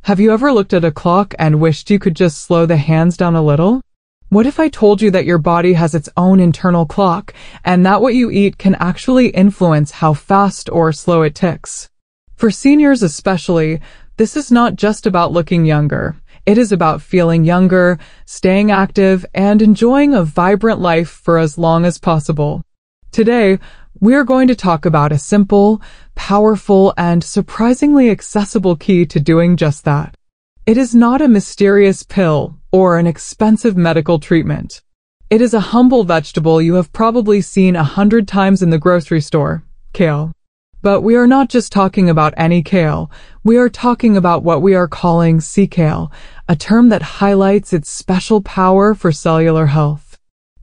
Have you ever looked at a clock and wished you could just slow the hands down a little? What if I told you that your body has its own internal clock, and that what you eat can actually influence how fast or slow it ticks? For seniors especially, this is not just about looking younger. It is about feeling younger, staying active, and enjoying a vibrant life for as long as possible. Today, we are going to talk about a simple, powerful, and surprisingly accessible key to doing just that. It is not a mysterious pill or an expensive medical treatment. It is a humble vegetable you have probably seen 100 times in the grocery store, kale. But we are not just talking about any kale. We are talking about what we are calling sea kale, a term that highlights its special power for cellular health.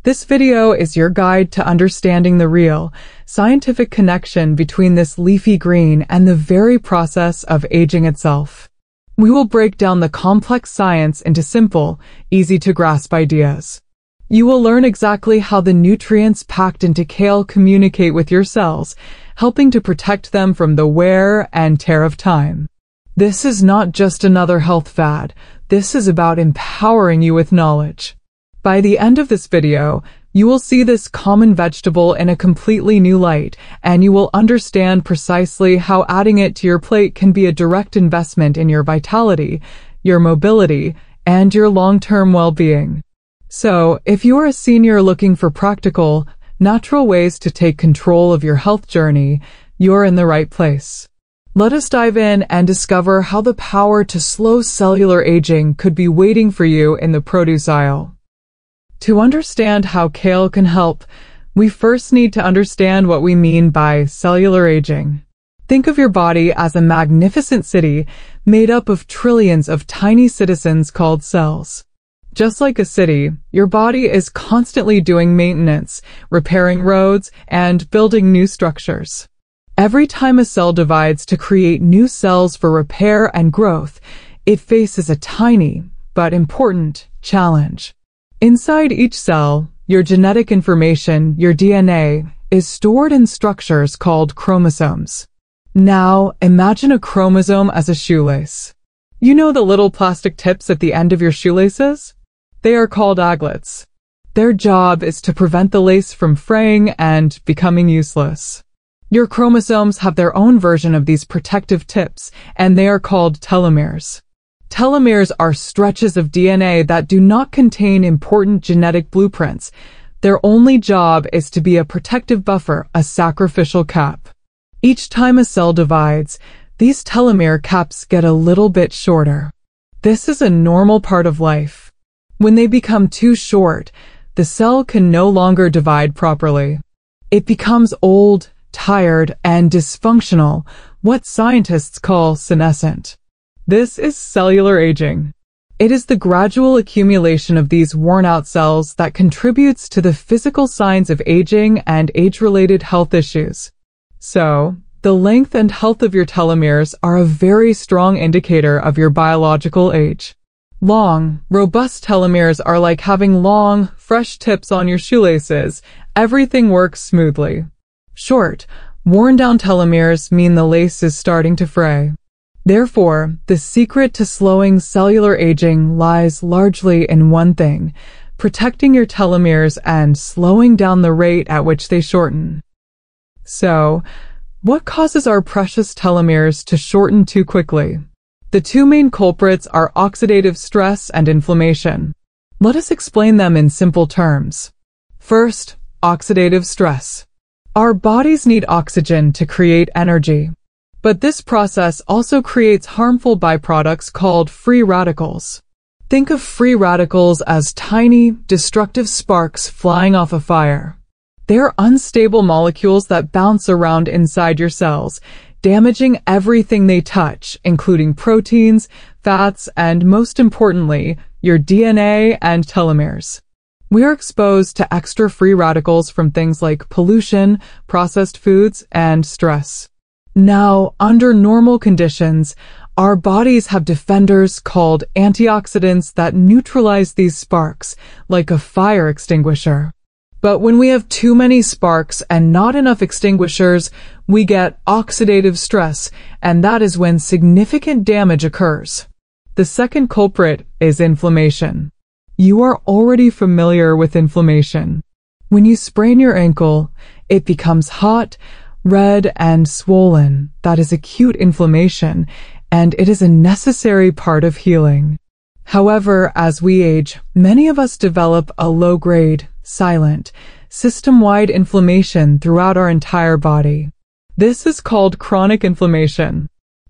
This video is your guide to understanding the real, scientific connection between this leafy green and the very process of aging itself. We will break down the complex science into simple, easy-to-grasp ideas. You will learn exactly how the nutrients packed into kale communicate with your cells, helping to protect them from the wear and tear of time. This is not just another health fad. This is about empowering you with knowledge. By the end of this video, you will see this common vegetable in a completely new light, and you will understand precisely how adding it to your plate can be a direct investment in your vitality, your mobility, and your long-term well-being. So, if you are a senior looking for practical, natural ways to take control of your health journey, you're in the right place. Let us dive in and discover how the power to slow cellular aging could be waiting for you in the produce aisle. To understand how kale can help, we first need to understand what we mean by cellular aging. Think of your body as a magnificent city made up of trillions of tiny citizens called cells. Just like a city, your body is constantly doing maintenance, repairing roads, and building new structures. Every time a cell divides to create new cells for repair and growth, it faces a tiny but important challenge. Inside each cell, your genetic information, your DNA, is stored in structures called chromosomes. Now, imagine a chromosome as a shoelace. You know the little plastic tips at the end of your shoelaces? They are called aglets. Their job is to prevent the lace from fraying and becoming useless. Your chromosomes have their own version of these protective tips, and they are called telomeres. Telomeres are stretches of DNA that do not contain important genetic blueprints. Their only job is to be a protective buffer, a sacrificial cap. Each time a cell divides, these telomere caps get a little bit shorter. This is a normal part of life. When they become too short, the cell can no longer divide properly. It becomes old, tired, and dysfunctional, what scientists call senescent. This is cellular aging. It is the gradual accumulation of these worn-out cells that contributes to the physical signs of aging and age-related health issues. So, the length and health of your telomeres are a very strong indicator of your biological age. Long, robust telomeres are like having long, fresh tips on your shoelaces. Everything works smoothly. Short, worn-down telomeres mean the lace is starting to fray. Therefore, the secret to slowing cellular aging lies largely in one thing: protecting your telomeres and slowing down the rate at which they shorten. So, what causes our precious telomeres to shorten too quickly? The two main culprits are oxidative stress and inflammation. Let us explain them in simple terms. First, oxidative stress. Our bodies need oxygen to create energy. But this process also creates harmful byproducts called free radicals. Think of free radicals as tiny, destructive sparks flying off a fire. They're unstable molecules that bounce around inside your cells, damaging everything they touch, including proteins, fats, and most importantly, your DNA and telomeres. We are exposed to extra free radicals from things like pollution, processed foods, and stress. Now, under normal conditions, our bodies have defenders called antioxidants that neutralize these sparks, like a fire extinguisher. But when we have too many sparks and not enough extinguishers, we get oxidative stress, and that is when significant damage occurs. The second culprit is inflammation. You are already familiar with inflammation. When you sprain your ankle, it becomes hot, red, and swollen. That is acute inflammation, and it is a necessary part of healing. However, as we age, many of us develop a low-grade, silent, system-wide inflammation throughout our entire body. This is called chronic inflammation.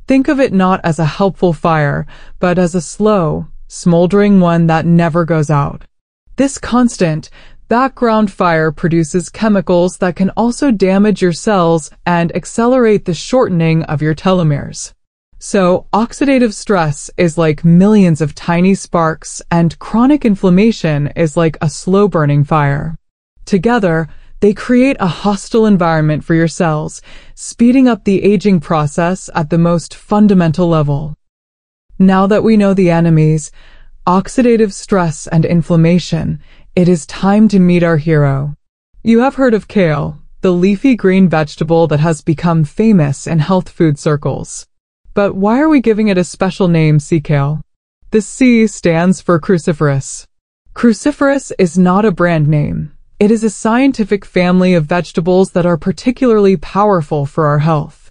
Think of it not as a helpful fire, but as a slow, smoldering one that never goes out. This constant, background fire produces chemicals that can also damage your cells and accelerate the shortening of your telomeres. So, oxidative stress is like millions of tiny sparks, and chronic inflammation is like a slow-burning fire. Together, they create a hostile environment for your cells, speeding up the aging process at the most fundamental level. Now that we know the enemies, oxidative stress and inflammation, it is time to meet our hero. You have heard of kale, the leafy green vegetable that has become famous in health food circles. But why are we giving it a special name, sea kale? The C stands for cruciferous. Cruciferous is not a brand name. It is a scientific family of vegetables that are particularly powerful for our health.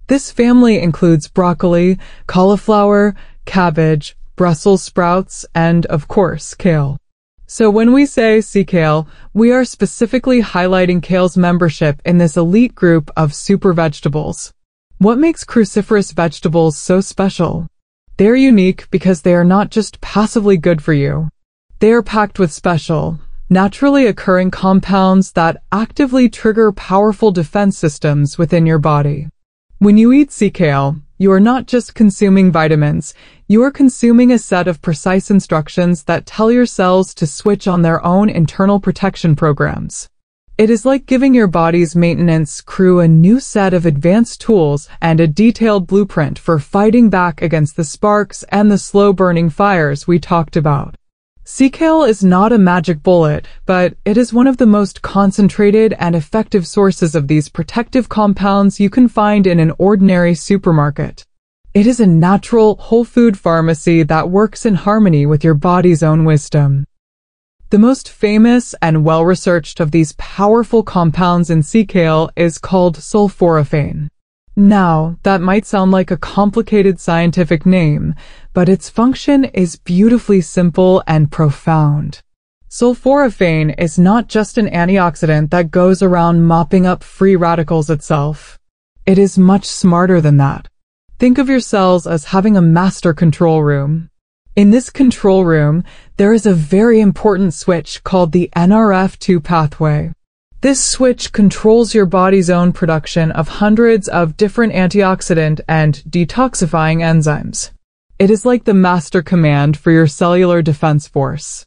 This family includes broccoli, cauliflower, cabbage, Brussels sprouts, and, of course, kale. So when we say sea kale, we are specifically highlighting kale's membership in this elite group of super vegetables. What makes cruciferous vegetables so special? They're unique because they are not just passively good for you. They are packed with special, naturally occurring compounds that actively trigger powerful defense systems within your body. When you eat sea kale, you are not just consuming vitamins, you are consuming a set of precise instructions that tell your cells to switch on their own internal protection programs. It is like giving your body's maintenance crew a new set of advanced tools and a detailed blueprint for fighting back against the sparks and the slow-burning fires we talked about. Sea kale is not a magic bullet, but it is one of the most concentrated and effective sources of these protective compounds you can find in an ordinary supermarket. It is a natural, whole food pharmacy that works in harmony with your body's own wisdom. The most famous and well-researched of these powerful compounds in sea kale is called sulforaphane. Now, that might sound like a complicated scientific name, but its function is beautifully simple and profound. Sulforaphane is not just an antioxidant that goes around mopping up free radicals itself. It is much smarter than that. Think of your cells as having a master control room. In this control room, there is a very important switch called the NRF2 pathway. This switch controls your body's own production of hundreds of different antioxidant and detoxifying enzymes. It is like the master command for your cellular defense force.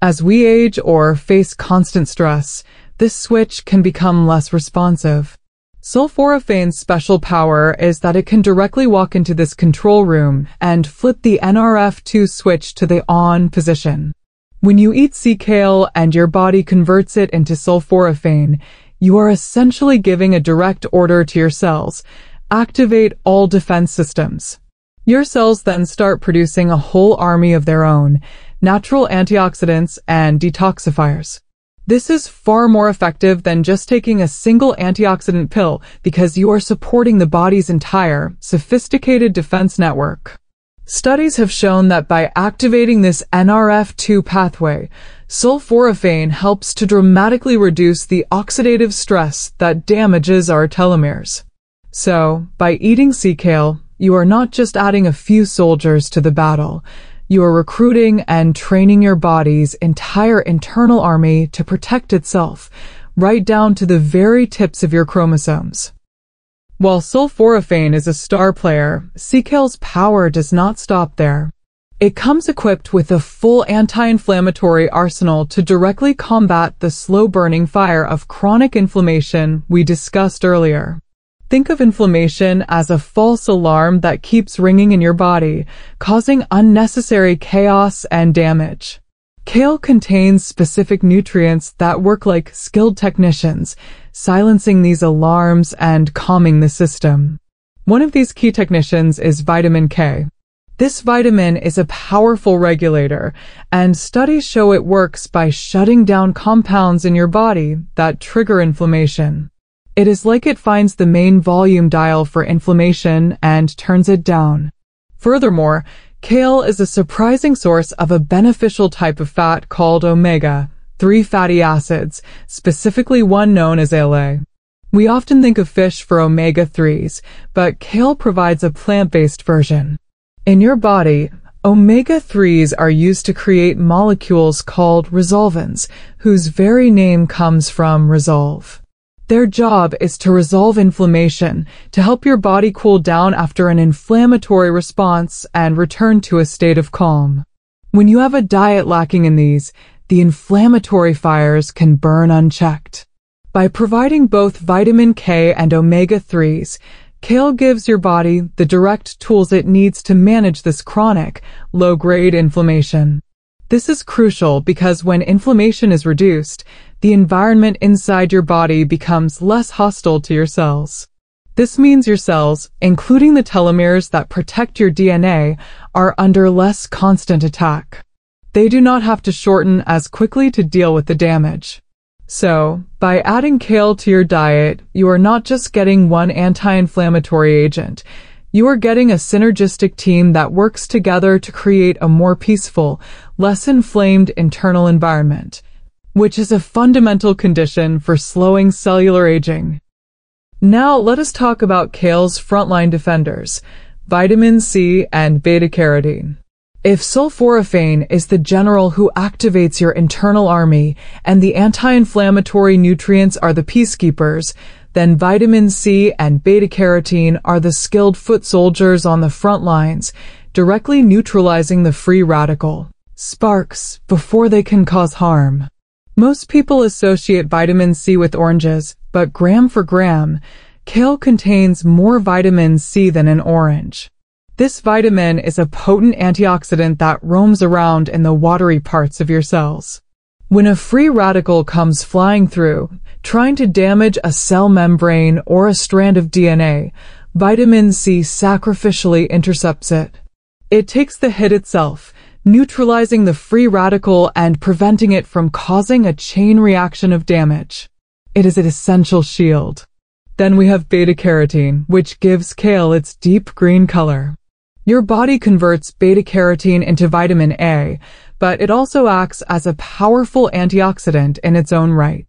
As we age or face constant stress, this switch can become less responsive. Sulforaphane's special power is that it can directly walk into this control room and flip the NRF2 switch to the on position. When you eat sea kale and your body converts it into sulforaphane, you are essentially giving a direct order to your cells: activate all defense systems. Your cells then start producing a whole army of their own, natural antioxidants and detoxifiers. This is far more effective than just taking a single antioxidant pill because you are supporting the body's entire, sophisticated defense network. Studies have shown that by activating this NRF2 pathway, sulforaphane helps to dramatically reduce the oxidative stress that damages our telomeres. So, by eating sea kale, you are not just adding a few soldiers to the battle. You are recruiting and training your body's entire internal army to protect itself, right down to the very tips of your chromosomes. While sulforaphane is a star player, sea kale's power does not stop there. It comes equipped with a full anti-inflammatory arsenal to directly combat the slow-burning fire of chronic inflammation we discussed earlier. Think of inflammation as a false alarm that keeps ringing in your body, causing unnecessary chaos and damage. Kale contains specific nutrients that work like skilled technicians, silencing these alarms and calming the system. One of these key technicians is vitamin K. This vitamin is a powerful regulator, and studies show it works by shutting down compounds in your body that trigger inflammation. It is like it finds the main volume dial for inflammation and turns it down. Furthermore, kale is a surprising source of a beneficial type of fat called omega-3 fatty acids, specifically one known as ALA. We often think of fish for omega-3s, but kale provides a plant-based version. In your body, omega-3s are used to create molecules called resolvins, whose very name comes from resolve. Their job is to resolve inflammation, to help your body cool down after an inflammatory response and return to a state of calm. When you have a diet lacking in these, the inflammatory fires can burn unchecked. By providing both vitamin K and omega-3s, kale gives your body the direct tools it needs to manage this chronic, low-grade inflammation. This is crucial because when inflammation is reduced, the environment inside your body becomes less hostile to your cells. This means your cells, including the telomeres that protect your DNA, are under less constant attack. They do not have to shorten as quickly to deal with the damage. So, by adding kale to your diet, you are not just getting one anti-inflammatory agent. You are getting a synergistic team that works together to create a more peaceful, less inflamed internal environment, which is a fundamental condition for slowing cellular aging. Now, let us talk about kale's frontline defenders, vitamin C and beta-carotene. If sulforaphane is the general who activates your internal army and the anti-inflammatory nutrients are the peacekeepers, then vitamin C and beta-carotene are the skilled foot soldiers on the front lines, directly neutralizing the free radical sparks before they can cause harm. Most people associate vitamin C with oranges, but gram for gram, kale contains more vitamin C than an orange. This vitamin is a potent antioxidant that roams around in the watery parts of your cells. When a free radical comes flying through, trying to damage a cell membrane or a strand of DNA, vitamin C sacrificially intercepts it. It takes the hit itself, neutralizing the free radical and preventing it from causing a chain reaction of damage. It is an essential shield. Then we have beta-carotene, which gives kale its deep green color. Your body converts beta-carotene into vitamin A, but it also acts as a powerful antioxidant in its own right.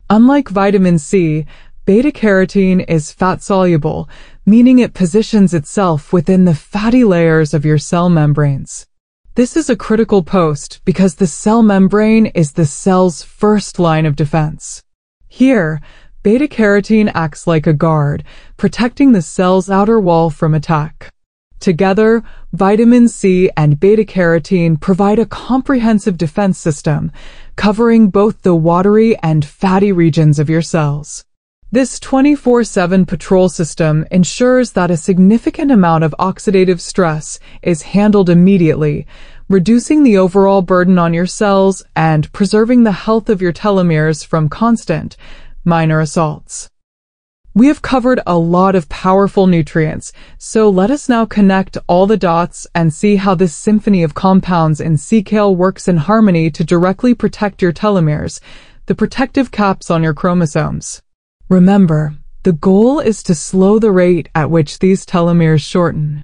Unlike vitamin C, beta-carotene is fat-soluble, meaning it positions itself within the fatty layers of your cell membranes. This is a critical post because the cell membrane is the cell's first line of defense. Here, beta-carotene acts like a guard, protecting the cell's outer wall from attack. Together, vitamin C and beta-carotene provide a comprehensive defense system, covering both the watery and fatty regions of your cells. This 24/7 patrol system ensures that a significant amount of oxidative stress is handled immediately, reducing the overall burden on your cells and preserving the health of your telomeres from constant, minor assaults. We have covered a lot of powerful nutrients, so let us now connect all the dots and see how this symphony of compounds in sea kale works in harmony to directly protect your telomeres, the protective caps on your chromosomes. Remember, the goal is to slow the rate at which these telomeres shorten.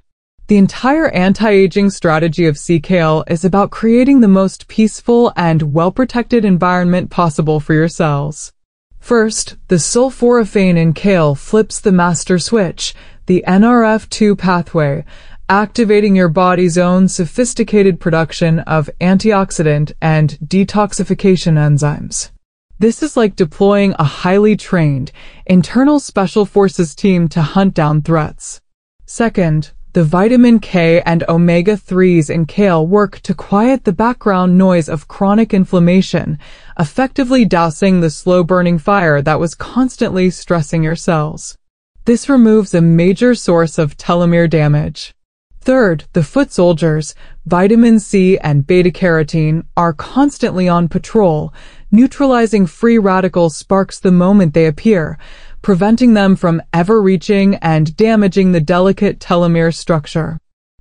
The entire anti-aging strategy of sea kale is about creating the most peaceful and well-protected environment possible for your cells. First, the sulforaphane in kale flips the master switch, the NRF2 pathway, activating your body's own sophisticated production of antioxidant and detoxification enzymes. This is like deploying a highly trained, internal special forces team to hunt down threats. Second, the vitamin K and omega-3s in kale work to quiet the background noise of chronic inflammation, effectively dousing the slow-burning fire that was constantly stressing your cells. This removes a major source of telomere damage. Third, the foot soldiers, vitamin C and beta-carotene, are constantly on patrol, neutralizing free radical sparks the moment they appear, preventing them from ever reaching and damaging the delicate telomere structure.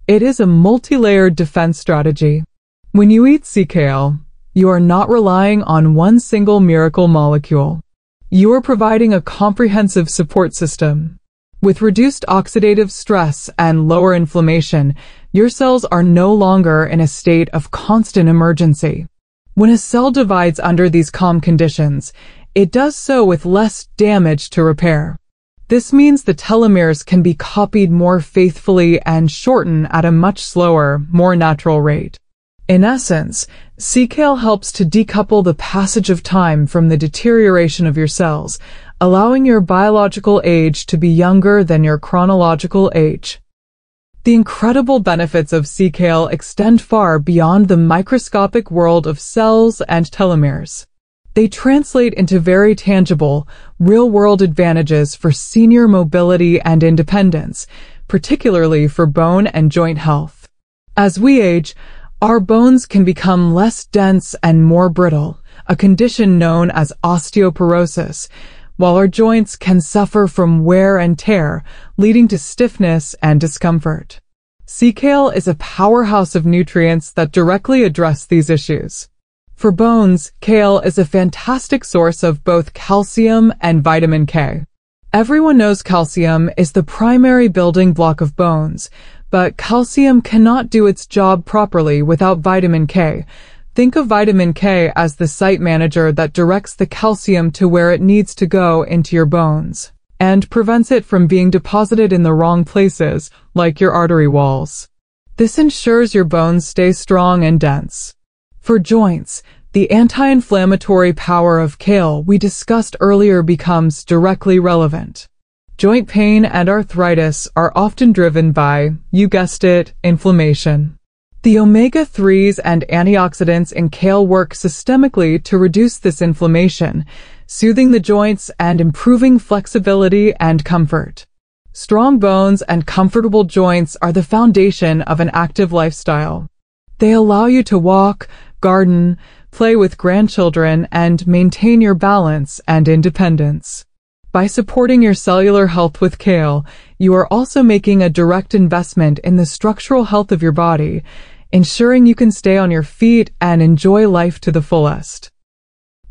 It is a multi-layered defense strategy. When you eat sea kale, you are not relying on one single miracle molecule. You are providing a comprehensive support system. With reduced oxidative stress and lower inflammation, your cells are no longer in a state of constant emergency. When a cell divides under these calm conditions, it does so with less damage to repair. This means the telomeres can be copied more faithfully and shorten at a much slower, more natural rate. In essence, sea kale helps to decouple the passage of time from the deterioration of your cells, allowing your biological age to be younger than your chronological age. The incredible benefits of sea kale extend far beyond the microscopic world of cells and telomeres. They translate into very tangible, real-world advantages for senior mobility and independence, particularly for bone and joint health. As we age, our bones can become less dense and more brittle, a condition known as osteoporosis, while our joints can suffer from wear and tear, leading to stiffness and discomfort. Sea kale is a powerhouse of nutrients that directly address these issues. For bones, kale is a fantastic source of both calcium and vitamin K. Everyone knows calcium is the primary building block of bones, but calcium cannot do its job properly without vitamin K. Think of vitamin K as the site manager that directs the calcium to where it needs to go into your bones, and prevents it from being deposited in the wrong places, like your artery walls. This ensures your bones stay strong and dense. For joints, the anti-inflammatory power of kale we discussed earlier becomes directly relevant. Joint pain and arthritis are often driven by, you guessed it, inflammation. The omega-3s and antioxidants in kale work systemically to reduce this inflammation, soothing the joints and improving flexibility and comfort. Strong bones and comfortable joints are the foundation of an active lifestyle. They allow you to walk, garden, play with grandchildren, and maintain your balance and independence. By supporting your cellular health with kale, you are also making a direct investment in the structural health of your body, ensuring you can stay on your feet and enjoy life to the fullest.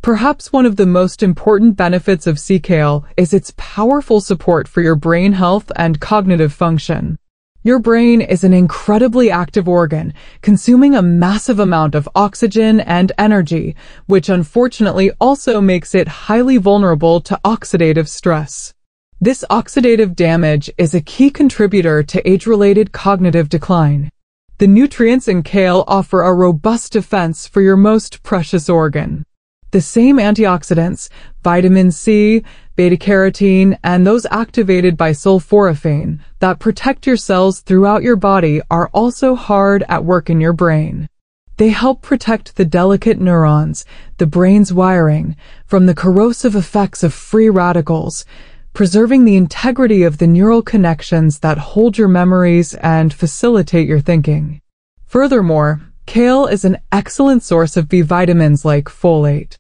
Perhaps one of the most important benefits of sea kale is its powerful support for your brain health and cognitive function. Your brain is an incredibly active organ, consuming a massive amount of oxygen and energy, which unfortunately also makes it highly vulnerable to oxidative stress. This oxidative damage is a key contributor to age-related cognitive decline. The nutrients in kale offer a robust defense for your most precious organ. The same antioxidants, vitamin C, beta-carotene, and those activated by sulforaphane that protect your cells throughout your body are also hard at work in your brain. They help protect the delicate neurons, the brain's wiring, from the corrosive effects of free radicals, preserving the integrity of the neural connections that hold your memories and facilitate your thinking. Furthermore, kale is an excellent source of B vitamins like folate.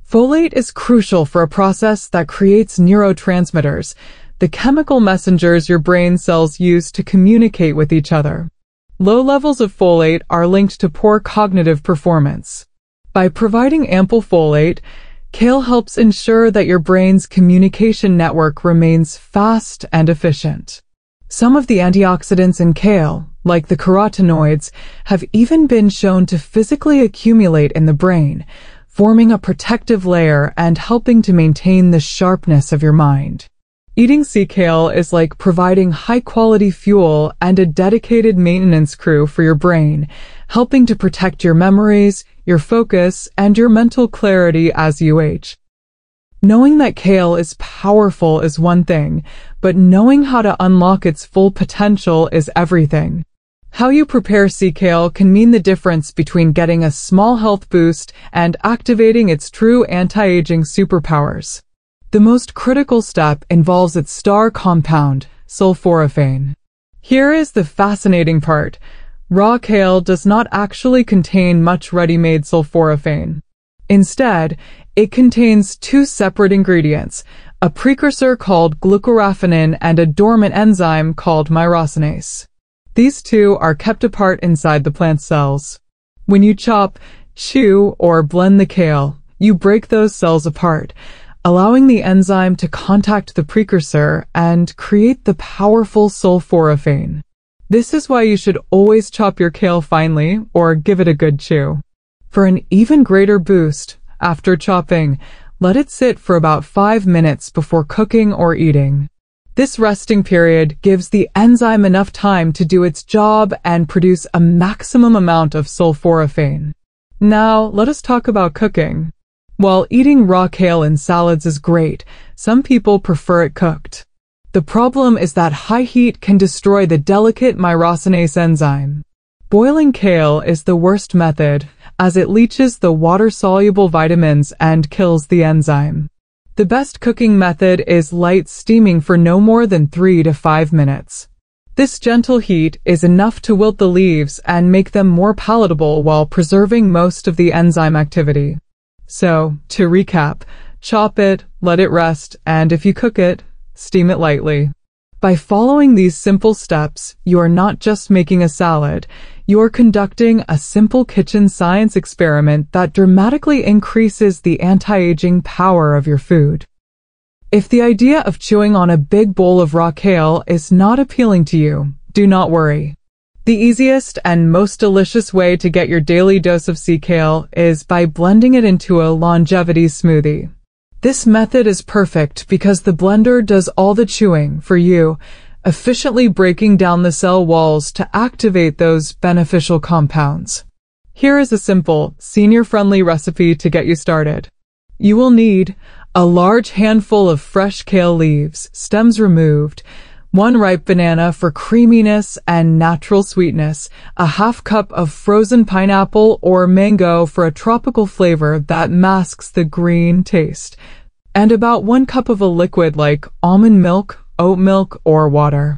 Folate is crucial for a process that creates neurotransmitters, the chemical messengers your brain cells use to communicate with each other. Low levels of folate are linked to poor cognitive performance. By providing ample folate, kale helps ensure that your brain's communication network remains fast and efficient. Some of the antioxidants in kale, like the carotenoids, have even been shown to physically accumulate in the brain, forming a protective layer and helping to maintain the sharpness of your mind. Eating sea kale is like providing high-quality fuel and a dedicated maintenance crew for your brain, helping to protect your memories, your focus, and your mental clarity as you age. Knowing that kale is powerful is one thing, but knowing how to unlock its full potential is everything. How you prepare sea kale can mean the difference between getting a small health boost and activating its true anti-aging superpowers. The most critical step involves its star compound, sulforaphane. Here is the fascinating part. Raw kale does not actually contain much ready-made sulforaphane. Instead, it contains two separate ingredients, a precursor called glucoraphanin and a dormant enzyme called myrosinase. These two are kept apart inside the plant cells. When you chop, chew, or blend the kale, you break those cells apart, allowing the enzyme to contact the precursor and create the powerful sulforaphane. This is why you should always chop your kale finely or give it a good chew. For an even greater boost, after chopping, let it sit for about 5 minutes before cooking or eating. This resting period gives the enzyme enough time to do its job and produce a maximum amount of sulforaphane. Now, let us talk about cooking. While eating raw kale in salads is great, some people prefer it cooked. The problem is that high heat can destroy the delicate myrosinase enzyme. Boiling kale is the worst method, as it leaches the water-soluble vitamins and kills the enzyme. The best cooking method is light steaming for no more than 3 to 5 minutes. This gentle heat is enough to wilt the leaves and make them more palatable while preserving most of the enzyme activity. So, to recap, chop it, let it rest, and if you cook it, steam it lightly. By following these simple steps, you are not just making a salad, you are conducting a simple kitchen science experiment that dramatically increases the anti-aging power of your food. If the idea of chewing on a big bowl of raw kale is not appealing to you, do not worry. The easiest and most delicious way to get your daily dose of sea kale is by blending it into a longevity smoothie. This method is perfect because the blender does all the chewing for you, efficiently breaking down the cell walls to activate those beneficial compounds. Here is a simple, senior-friendly recipe to get you started. You will need a large handful of fresh kale leaves, stems removed, 1 ripe banana for creaminess and natural sweetness, a half cup of frozen pineapple or mango for a tropical flavor that masks the green taste, and about 1 cup of a liquid like almond milk, oat milk, or water.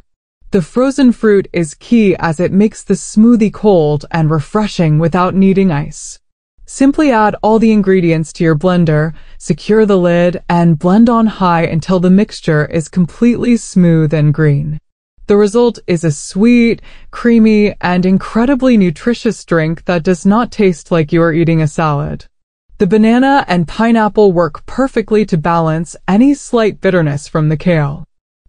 The frozen fruit is key as it makes the smoothie cold and refreshing without needing ice. Simply add all the ingredients to your blender, secure the lid, and blend on high until the mixture is completely smooth and green. The result is a sweet, creamy, and incredibly nutritious drink that does not taste like you are eating a salad. The banana and pineapple work perfectly to balance any slight bitterness from the kale.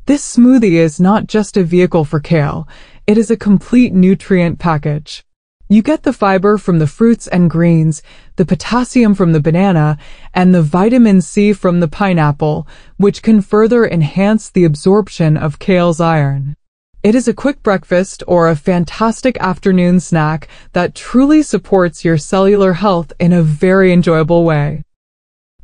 This smoothie is not just a vehicle for kale, it is a complete nutrient package. You get the fiber from the fruits and greens, the potassium from the banana, and the vitamin C from the pineapple, which can further enhance the absorption of kale's iron. It is a quick breakfast or a fantastic afternoon snack that truly supports your cellular health in a very enjoyable way.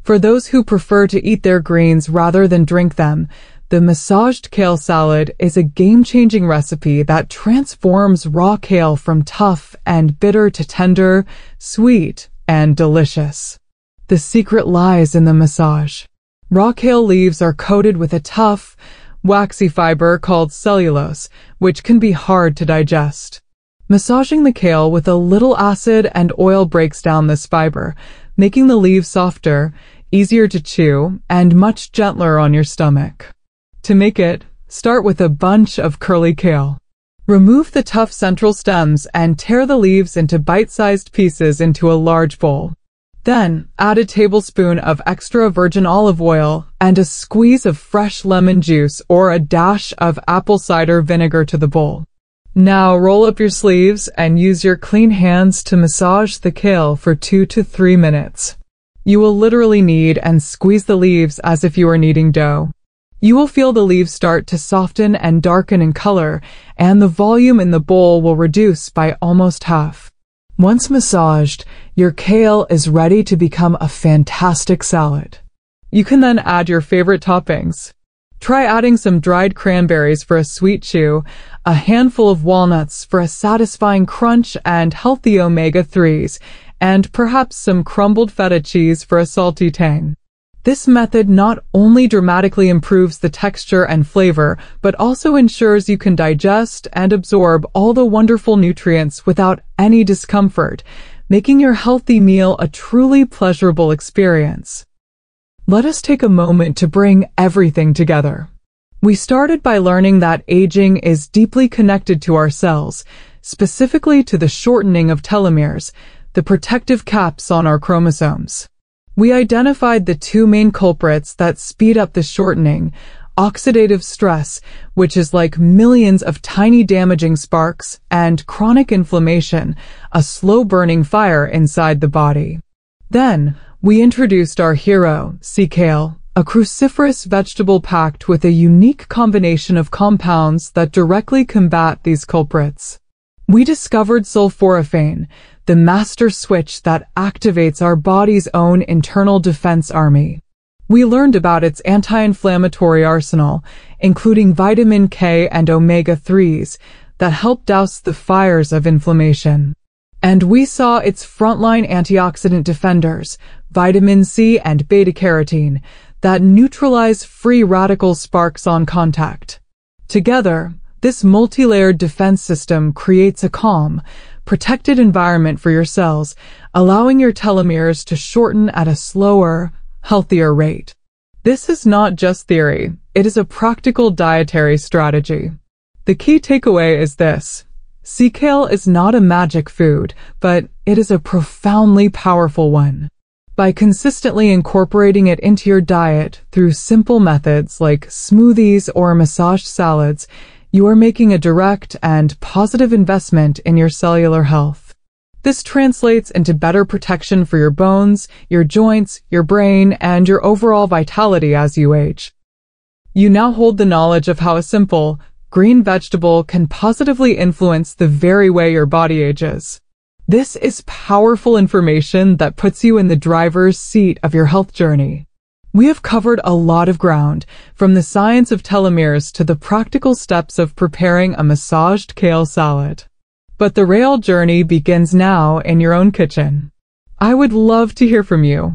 For those who prefer to eat their greens rather than drink them, the massaged kale salad is a game-changing recipe that transforms raw kale from tough and bitter to tender, sweet, and delicious. The secret lies in the massage. Raw kale leaves are coated with a tough, waxy fiber called cellulose, which can be hard to digest. Massaging the kale with a little acid and oil breaks down this fiber, making the leaves softer, easier to chew, and much gentler on your stomach. To make it, start with a bunch of curly kale. Remove the tough central stems and tear the leaves into bite-sized pieces into a large bowl. Then, add a tablespoon of extra virgin olive oil and a squeeze of fresh lemon juice or a dash of apple cider vinegar to the bowl. Now roll up your sleeves and use your clean hands to massage the kale for 2 to 3 minutes. You will literally knead and squeeze the leaves as if you were kneading dough. You will feel the leaves start to soften and darken in color, and the volume in the bowl will reduce by almost half. Once massaged, your kale is ready to become a fantastic salad. You can then add your favorite toppings. Try adding some dried cranberries for a sweet chew, a handful of walnuts for a satisfying crunch and healthy omega-3s, and perhaps some crumbled feta cheese for a salty tang. This method not only dramatically improves the texture and flavor, but also ensures you can digest and absorb all the wonderful nutrients without any discomfort, making your healthy meal a truly pleasurable experience. Let us take a moment to bring everything together. We started by learning that aging is deeply connected to our cells, specifically to the shortening of telomeres, the protective caps on our chromosomes. We identified the two main culprits that speed up the shortening: oxidative stress, which is like millions of tiny damaging sparks, and chronic inflammation, a slow-burning fire inside the body. Then, we introduced our hero, sea kale, a cruciferous vegetable packed with a unique combination of compounds that directly combat these culprits. We discovered sulforaphane, the master switch that activates our body's own internal defense army. We learned about its anti-inflammatory arsenal, including vitamin K and omega-3s, that help douse the fires of inflammation. And we saw its frontline antioxidant defenders, vitamin C and beta-carotene, that neutralize free radical sparks on contact. Together, this multi-layered defense system creates a calm, protected environment for your cells, allowing your telomeres to shorten at a slower, healthier rate. This is not just theory, it is a practical dietary strategy. The key takeaway is this: sea kale is not a magic food, but it is a profoundly powerful one. By consistently incorporating it into your diet through simple methods like smoothies or massaged salads, you are making a direct and positive investment in your cellular health. This translates into better protection for your bones, your joints, your brain, and your overall vitality as you age. You now hold the knowledge of how a simple, green vegetable can positively influence the very way your body ages. This is powerful information that puts you in the driver's seat of your health journey. We have covered a lot of ground, from the science of telomeres to the practical steps of preparing a massaged kale salad. But the real journey begins now in your own kitchen. I would love to hear from you.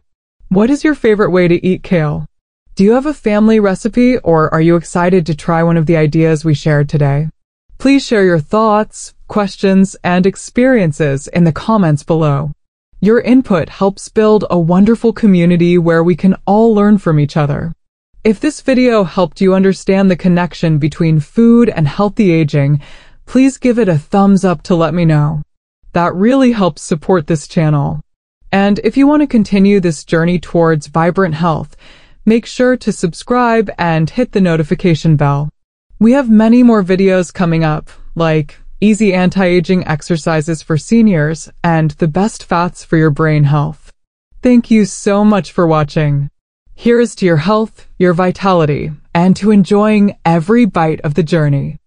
What is your favorite way to eat kale? Do you have a family recipe, or are you excited to try one of the ideas we shared today? Please share your thoughts, questions, and experiences in the comments below. Your input helps build a wonderful community where we can all learn from each other. If this video helped you understand the connection between food and healthy aging, please give it a thumbs up to let me know. That really helps support this channel. And if you want to continue this journey towards vibrant health, make sure to subscribe and hit the notification bell. We have many more videos coming up, like easy anti-aging exercises for seniors and the best fats for your brain health. Thank you so much for watching. Here is to your health, your vitality, and to enjoying every bite of the journey.